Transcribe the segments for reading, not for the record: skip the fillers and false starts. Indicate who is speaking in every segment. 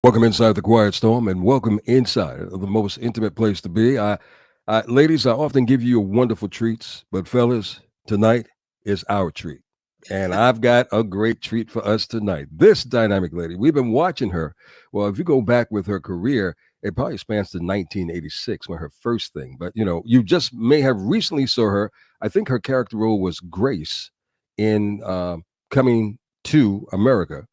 Speaker 1: Welcome inside the Quiet Storm and welcome inside of the most intimate place to be. Ladies, I often give you wonderful treats, but fellas, tonight is our treat. And I've got a great treat for us tonight. This dynamic lady, we've been watching her. Well, if you go back with her career, it probably spans to 1986 when her first thing. But, you just may have recently saw her. I think her character role was Grace in Coming to America.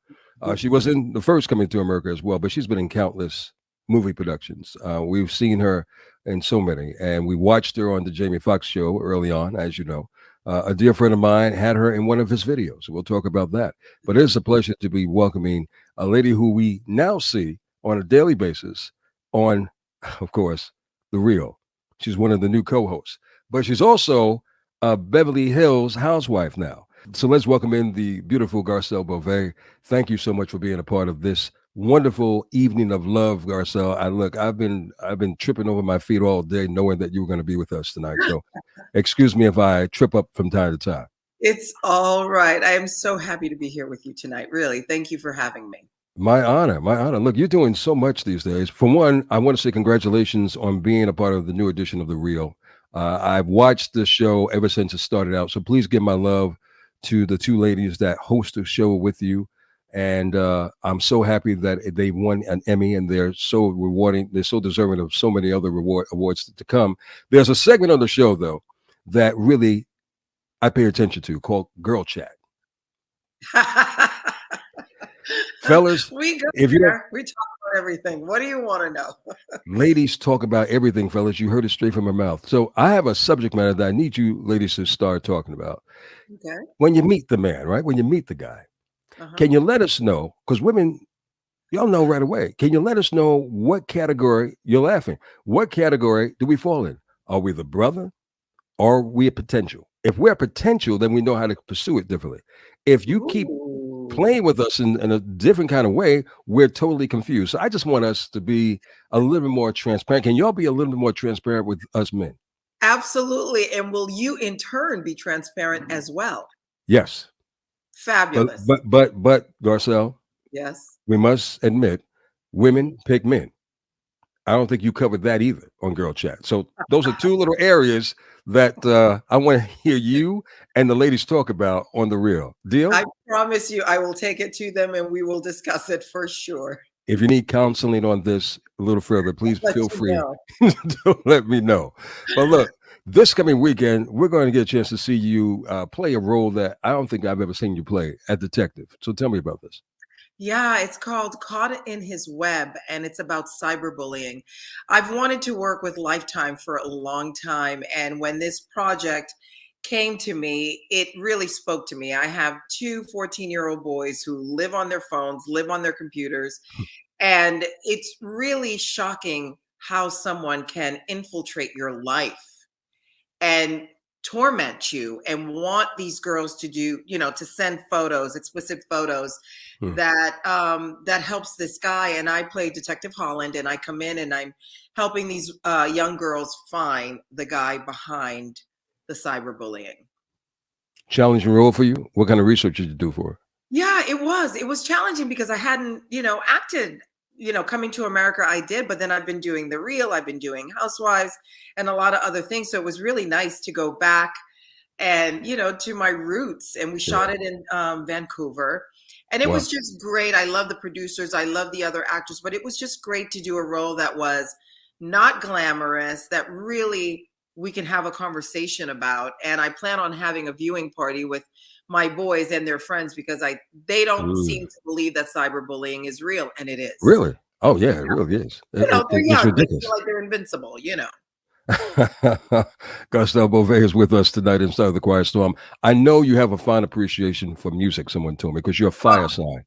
Speaker 1: She was in the first Coming to America as well, but she's been in countless movie productions. We've seen her in so many, and we watched her on the Jamie Foxx show early on, as you know. A dear friend of mine had her in one of his videos. We'll talk about that. But it's a pleasure to be welcoming a lady who we now see on a daily basis on, of course, The Real. She's one of the new co-hosts, but she's also a Beverly Hills housewife now. So let's welcome in the beautiful Garcelle Beauvais. Thank you so much for being a part of this wonderful evening of love, Garcelle. I've been tripping over my feet all day, knowing that you were going to be with us tonight. So, excuse me if I trip up from time to time.
Speaker 2: It's all right. I am so happy to be here with you tonight. Really, thank you for having me.
Speaker 1: My honor, my honor. Look, you're doing so much these days. For one, I want to say congratulations on being a part of the new edition of The Real. I've watched this show ever since it started out. So please give my love to the two ladies that host the show with you. And I'm so happy that they won an Emmy and they're so rewarding. They're so deserving of so many other awards to come. There's a segment on the show, though, that really I pay attention to called Girl Chat. Fellas,
Speaker 2: we go
Speaker 1: if you don't,
Speaker 2: we talk about everything. What do you want to know?
Speaker 1: ladies talk about everything, fellas. You heard it straight from her mouth. So I have a subject matter that I need you ladies to start talking about.
Speaker 2: Okay.
Speaker 1: When you meet the man, right? When you meet the guy, can you let us know? Because women, y'all know right away. Can you let us know what category you're laughing? What category do we fall in? Are we the brother or are we a potential? If we're a potential, then we know how to pursue it differently. If you keep playing with us in a different kind of way, we're totally confused. So I just want us to be a little bit more transparent. Can y'all be a little bit more transparent with us men?
Speaker 2: Absolutely. And will you in turn be transparent as well?
Speaker 1: Yes.
Speaker 2: Fabulous.
Speaker 1: But Garcelle,
Speaker 2: yes.
Speaker 1: we must admit, women pick men. I don't think you covered that either on Girl Chat. So those are two little areas that I want to hear you and the ladies talk about on The Real. Deal?
Speaker 2: I promise you I will take it to them and we will discuss it for sure.
Speaker 1: If you need counseling on this a little further, please feel free to let me know. But look, this coming weekend, we're going to get a chance to see you play a role that I don't think I've ever seen you play, a detective. So tell me about this.
Speaker 2: Yeah, it's called Caught in His Web, and it's about cyberbullying. I've wanted to work with Lifetime for a long time, and when this project came to me, it really spoke to me. I have two 14-year-old boys who live on their phones, live on their computers, and it's really shocking how someone can infiltrate your life and torment you and want these girls to do, to send photos, explicit photos that that helps this guy. And I play Detective Holland, and I come in and I'm helping these young girls find the guy behind the cyberbullying.
Speaker 1: Challenging role for you? What kind of research did you do for her?
Speaker 2: Yeah, it was challenging because I hadn't, acted, Coming to America I did, but then I've been doing The Real, I've been doing Housewives and a lot of other things. So it was really nice to go back and, to my roots. And we shot it in Vancouver. And it was just great. I love the producers. I love the other actors, but it was just great to do a role that was not glamorous, that really we can have a conversation about. And I plan on having a viewing party with my boys and their friends because they don't seem to believe that cyberbullying is real, and it is.
Speaker 1: Really? Oh yeah, it really is.
Speaker 2: They're young. They feel like they're invincible,
Speaker 1: Garcelle Beauvais is with us tonight inside the Quiet Storm. I know you have a fine appreciation for music, someone told me, because you're a fire sign.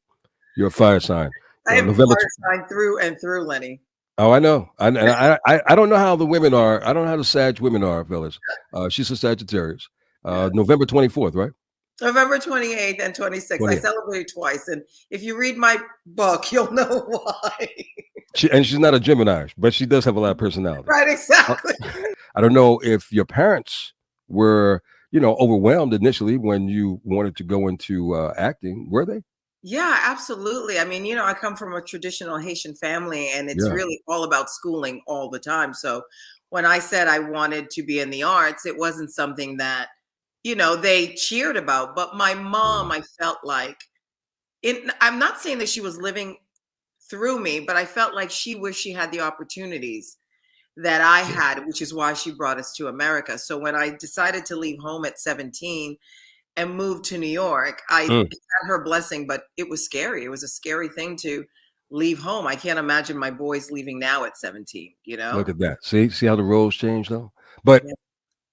Speaker 1: You're a fire sign.
Speaker 2: I am a fire sign through and through, Lenny.
Speaker 1: Oh, I know. I don't know how the women are. I don't know how the Sag women are, fellas. She's a Sagittarius. November 24th, right?
Speaker 2: November 28th and 26th. 28th. I celebrate twice. And if you read my book, you'll know why.
Speaker 1: She's not a Gemini, but she does have a lot of personality.
Speaker 2: Right, exactly.
Speaker 1: I don't know if your parents were, overwhelmed initially when you wanted to go into acting. Were they?
Speaker 2: Yeah, absolutely. I mean, I come from a traditional Haitian family, and it's
Speaker 1: Yeah.
Speaker 2: really all about schooling all the time. So when I said I wanted to be in the arts, it wasn't something that, they cheered about. But my mom,
Speaker 1: Mhm.
Speaker 2: I felt like, I'm not saying that she was living through me, but I felt like she wished she had the opportunities that I
Speaker 1: Yeah.
Speaker 2: had, which is why she brought us to America. So when I decided to leave home at 17 and moved to New York, I
Speaker 1: Mm.
Speaker 2: had her blessing, but it was scary. It was a scary thing to leave home. I can't imagine my boys leaving now at 17, you
Speaker 1: Look
Speaker 2: know?
Speaker 1: at that. See how the roles change though? But
Speaker 2: Yeah.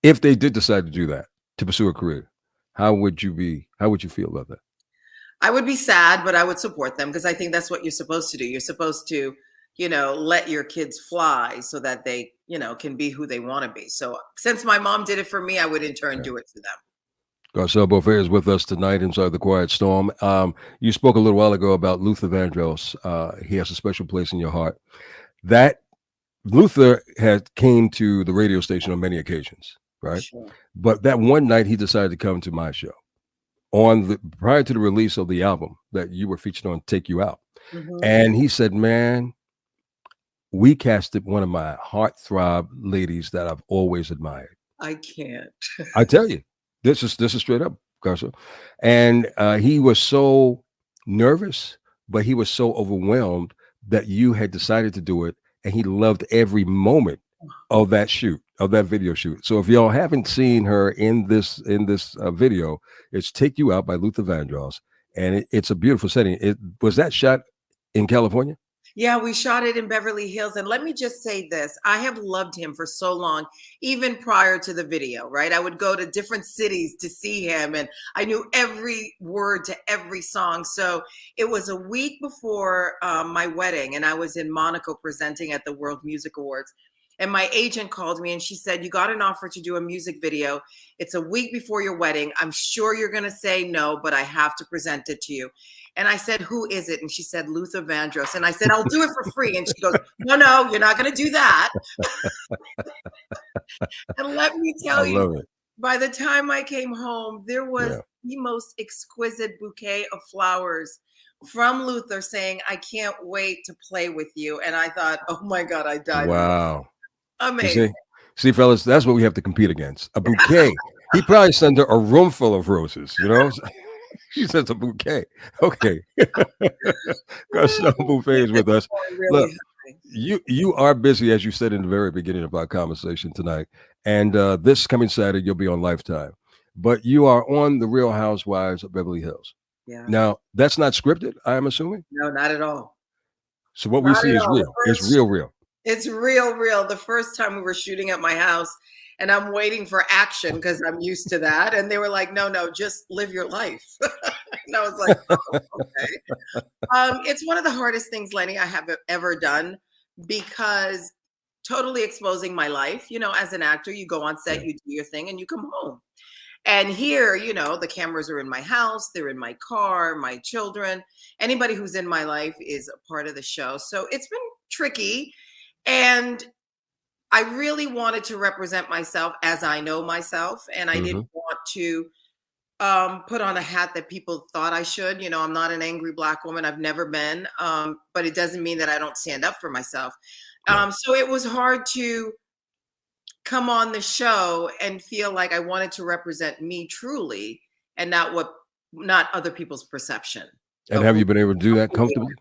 Speaker 1: if they did decide to do that, to pursue a career, how would you feel about that?
Speaker 2: I would be sad, but I would support them because I think that's what you're supposed to do. You're supposed to, let your kids fly so that they, can be who they want to be. So since my mom did it for me, I would in turn
Speaker 1: Yeah.
Speaker 2: do it for them.
Speaker 1: Garcelle Beauvais is with us tonight inside the Quiet Storm. You spoke a little while ago about Luther Vandross. He has a special place in your heart. That Luther had came to the radio station on many occasions, right?
Speaker 2: Sure.
Speaker 1: But that one night he decided to come to my show on the prior to the release of the album that you were featured on, Take You Out.
Speaker 2: Hmm.
Speaker 1: And he said, "Man, we casted one of my heartthrob ladies that I've always admired."
Speaker 2: I can't.
Speaker 1: I tell you, this is straight up, Garza. And he was so nervous, but he was so overwhelmed that you had decided to do it, and he loved every moment of that shoot, of that video shoot. So if y'all haven't seen her in this video, it's "Take You Out" by Luther Vandross, and it's a beautiful setting. It was that shot in California.
Speaker 2: Yeah, we shot it in Beverly Hills. And let me just say this, I have loved him for so long, even prior to the video, right? I would go to different cities to see him, and I knew every word to every song. So it was a week before my wedding, and I was in Monaco presenting at the World Music Awards. And my agent called me and she said, "You got an offer to do a music video. It's a week before your wedding. I'm sure you're going to say no, but I have to present it to you." And I said, "Who is it?" And she said, "Luther Vandross." And I said, "I'll do it for free." And she goes, "No, no, you're not going to do that." And let me
Speaker 1: I
Speaker 2: tell you,
Speaker 1: love it.
Speaker 2: by the time I came home, there was
Speaker 1: Yeah.
Speaker 2: the most exquisite bouquet of flowers from Luther saying, "I can't wait to play with you." And I thought, oh my God, I died in love.
Speaker 1: Wow. You
Speaker 2: Amazing.
Speaker 1: see, fellas, that's what we have to compete against. A bouquet. He probably sent her a room full of roses, you know? She says a bouquet. Okay. Garcelle Buffet
Speaker 2: Keep
Speaker 1: is
Speaker 2: this
Speaker 1: with us.
Speaker 2: going really
Speaker 1: Look,
Speaker 2: high.
Speaker 1: you are busy, as you said in the very beginning of our conversation tonight. And this coming Saturday, you'll be on Lifetime. But you are on The Real Housewives of Beverly Hills.
Speaker 2: Yeah.
Speaker 1: Now, that's not scripted, I'm assuming.
Speaker 2: No, not at all.
Speaker 1: So what we
Speaker 2: Not
Speaker 1: see
Speaker 2: at
Speaker 1: is
Speaker 2: all. The
Speaker 1: real. It's
Speaker 2: first
Speaker 1: real, real.
Speaker 2: It's real, real. The first time we were shooting at my house and I'm waiting for action because I'm used to that. And they were like, "No, no, just live your life." And I was like, "Oh, okay." It's one of the hardest things, Lenny, I have ever done because totally exposing my life. As an actor, you go on set,
Speaker 1: Yeah.
Speaker 2: you do your thing, and you come home. And here, the cameras are in my house, they're in my car, my children. Anybody who's in my life is a part of the show. So it's been tricky. And I really wanted to represent myself as I know myself. And I
Speaker 1: Hmm.
Speaker 2: didn't want to put on a hat that people thought I should. I'm not an angry Black woman. I've never been. But it doesn't mean that I don't stand up for myself.
Speaker 1: Right.
Speaker 2: So it was hard to come on the show and feel like I wanted to represent me truly and not other people's perception
Speaker 1: And
Speaker 2: of
Speaker 1: have
Speaker 2: who,
Speaker 1: you been able to do
Speaker 2: of
Speaker 1: that
Speaker 2: who they are.
Speaker 1: comfortably?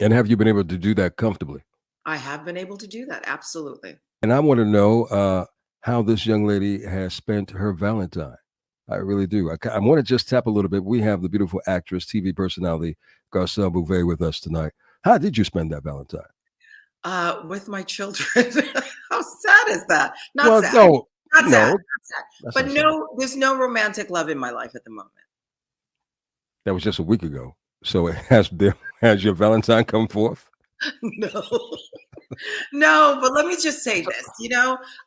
Speaker 1: And have you been able to do that comfortably?
Speaker 2: I have been able to do that. Absolutely.
Speaker 1: And I want to know how this young lady has spent her Valentine. I really do. I want to just tap a little bit. We have the beautiful actress, TV personality, Garcelle Beauvais with us tonight. How did you spend that Valentine?
Speaker 2: With my children. How sad is that? Not
Speaker 1: Well,
Speaker 2: sad.
Speaker 1: no,
Speaker 2: Not sad.
Speaker 1: no,
Speaker 2: Not sad.
Speaker 1: that's
Speaker 2: But
Speaker 1: not sad.
Speaker 2: no, there's no romantic love in my life at the moment.
Speaker 1: That was just a week ago. So has your Valentine come forth?
Speaker 2: No. No, but let me just say this.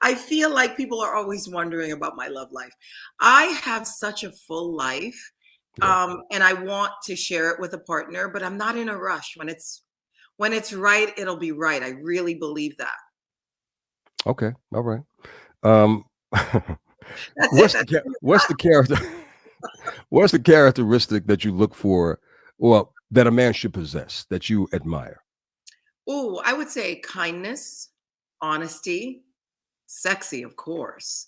Speaker 2: I feel like people are always wondering about my love life. I have such a full life,
Speaker 1: Yeah.
Speaker 2: and I want to share it with a partner, but I'm not in a rush. When it's right, it'll be right. I really believe that.
Speaker 1: Okay. All right. Um,
Speaker 2: That's it. That's
Speaker 1: what's the character? What's the characteristic that you look for, well, that a man should possess that you admire?
Speaker 2: Ooh, I would say kindness, honesty, sexy, of course.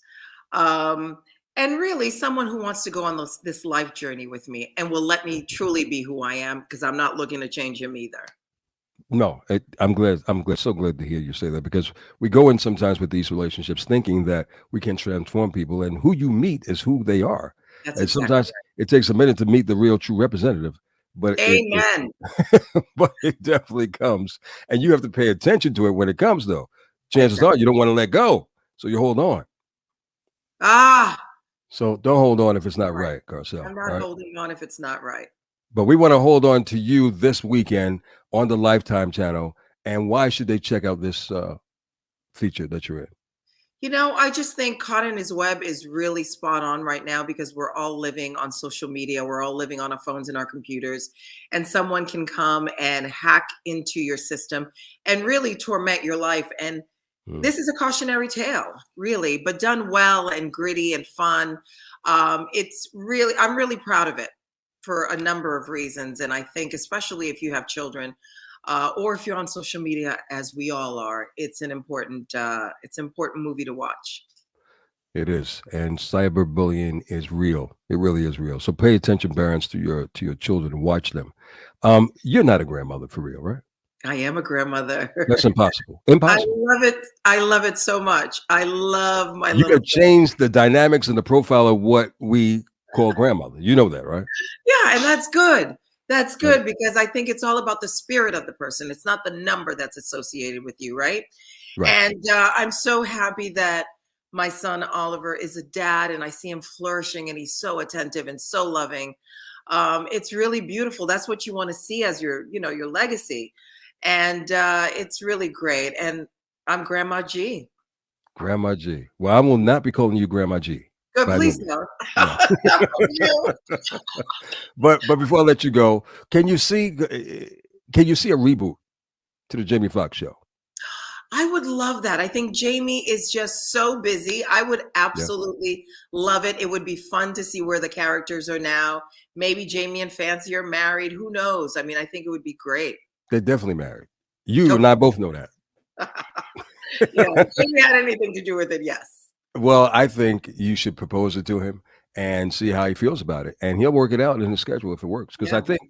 Speaker 2: Um, and really someone who wants to go on this life journey with me and will let me truly be who I am because I'm not looking to change him either.
Speaker 1: No, I'm glad. I'm glad. So glad to hear you say that because we go in sometimes with these relationships thinking that we can transform people, and who you meet is who they are.
Speaker 2: That's
Speaker 1: And
Speaker 2: exactly
Speaker 1: sometimes it takes a minute to meet the real, true representative, but
Speaker 2: right.
Speaker 1: it
Speaker 2: Amen.
Speaker 1: but it definitely comes, and you have to pay attention to it when it comes. Though chances
Speaker 2: Exactly.
Speaker 1: are you don't want to let go, so you hold on.
Speaker 2: Ah,
Speaker 1: So don't hold on if it's not
Speaker 2: right.
Speaker 1: right, Garcelle.
Speaker 2: I'm
Speaker 1: All
Speaker 2: not
Speaker 1: right.
Speaker 2: holding on if it's not right.
Speaker 1: But we want to hold on to you this weekend on the Lifetime channel. And why should they check out this feature that you're in?
Speaker 2: I just think Caught in His Web is really spot on right now because we're all living on social media. We're all living on our phones and our computers. And someone can come and hack into your system and really torment your life. And
Speaker 1: Mm,
Speaker 2: this is a cautionary tale, really, but done well and gritty and fun. I'm really proud of it for a number of reasons. And I think, especially if you have children, or if you're on social media, as we all are, it's an important movie to watch.
Speaker 1: it is. And cyberbullying is real. It really is real. So pay attention, parents, to your children and watch them. You're not a grandmother for real, right?
Speaker 2: I am a grandmother.
Speaker 1: That's impossible.
Speaker 2: I
Speaker 1: Impossible.
Speaker 2: love it. I love it so much. I love my
Speaker 1: You
Speaker 2: little
Speaker 1: could change the dynamics and the profile of what we call grandmother. You know that, right?
Speaker 2: Yeah, and that's good. That's
Speaker 1: Right.
Speaker 2: good because I think it's all about the spirit of the person. It's not the number that's associated with you, right?
Speaker 1: Right.
Speaker 2: And I'm so happy that my son Oliver is a dad, and I see him flourishing, and he's so attentive and so loving. It's really beautiful. That's what you want to see as your legacy, and it's really great. And I'm Grandma G.
Speaker 1: Grandma G. Well, I will not be calling you Grandma G
Speaker 2: Good,
Speaker 1: by no
Speaker 2: please
Speaker 1: means.
Speaker 2: no.
Speaker 1: No.
Speaker 2: No, you.
Speaker 1: But before I let you go, can you see a reboot to the Jamie Foxx show?
Speaker 2: I would love that. I think Jamie is just so busy. I would
Speaker 1: Yeah,
Speaker 2: absolutely love it. It would be fun to see where the characters are now. Maybe Jamie and Fancy are married. Who knows? I mean, I think it would be great.
Speaker 1: they're definitely married. You and I
Speaker 2: Okay.
Speaker 1: both know that.
Speaker 2: Yeah, if Jamie had anything to do with it, yes.
Speaker 1: Well, I think you should propose it to him and see how he feels about it, and he'll work it out in his schedule if it works. Because I
Speaker 2: Yeah.
Speaker 1: think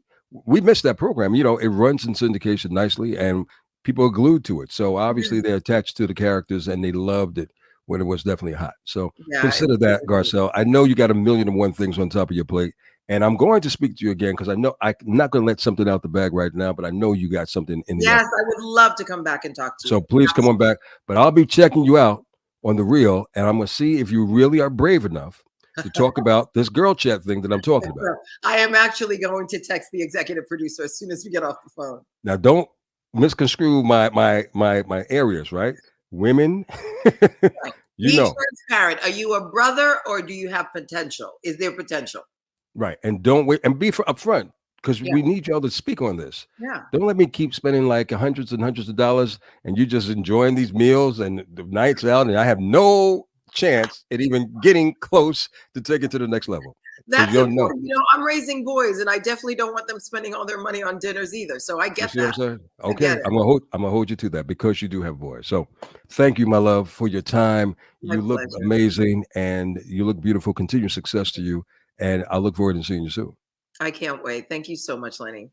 Speaker 1: we missed that program. You know, it runs in syndication nicely, and people are glued to it. So obviously,
Speaker 2: Mhm.
Speaker 1: they're attached to the characters, and they loved it when it was definitely hot. So
Speaker 2: Yeah, it
Speaker 1: consider
Speaker 2: was
Speaker 1: that,
Speaker 2: really
Speaker 1: Garcelle. I know you got a million and one things on top of your plate, and I'm going to speak to you again because I know I'm not going to let something out the bag right now, but I know you got something in the
Speaker 2: Yes,
Speaker 1: oven.
Speaker 2: I would love to come back and talk to
Speaker 1: So
Speaker 2: you.
Speaker 1: please come on back. But I'll be checking you out on the real, and I'm gonna see if you really are brave enough to talk about this girl chat thing that I'm talking about.
Speaker 2: I am actually going to text the executive producer as soon as we get off the phone.
Speaker 1: Now, don't misconstrue my areas, right? Women,
Speaker 2: Right.
Speaker 1: you
Speaker 2: Be
Speaker 1: know,
Speaker 2: transparent. Are you a brother or do you have potential? Is there potential?
Speaker 1: right? And don't wait and be upfront because
Speaker 2: Yeah.
Speaker 1: we need y'all to speak on this.
Speaker 2: Yeah.
Speaker 1: Don't let me keep spending like hundreds and hundreds of dollars, and you just enjoying these meals and the nights out, and I have no chance at even getting close to take it to the next level. So
Speaker 2: That's
Speaker 1: you'll know.
Speaker 2: important. I'm raising boys and I definitely don't want them spending all their money on dinners either. So I
Speaker 1: You
Speaker 2: get
Speaker 1: see what I'm
Speaker 2: that.
Speaker 1: saying?
Speaker 2: I get
Speaker 1: Okay,
Speaker 2: it.
Speaker 1: I'm gonna hold you to that because you do have boys. So thank you, my love, for your time.
Speaker 2: My
Speaker 1: You look
Speaker 2: pleasure.
Speaker 1: amazing and you look beautiful. Continued success to you. And I look forward to seeing you soon.
Speaker 2: I can't wait. Thank you so much, Lenny.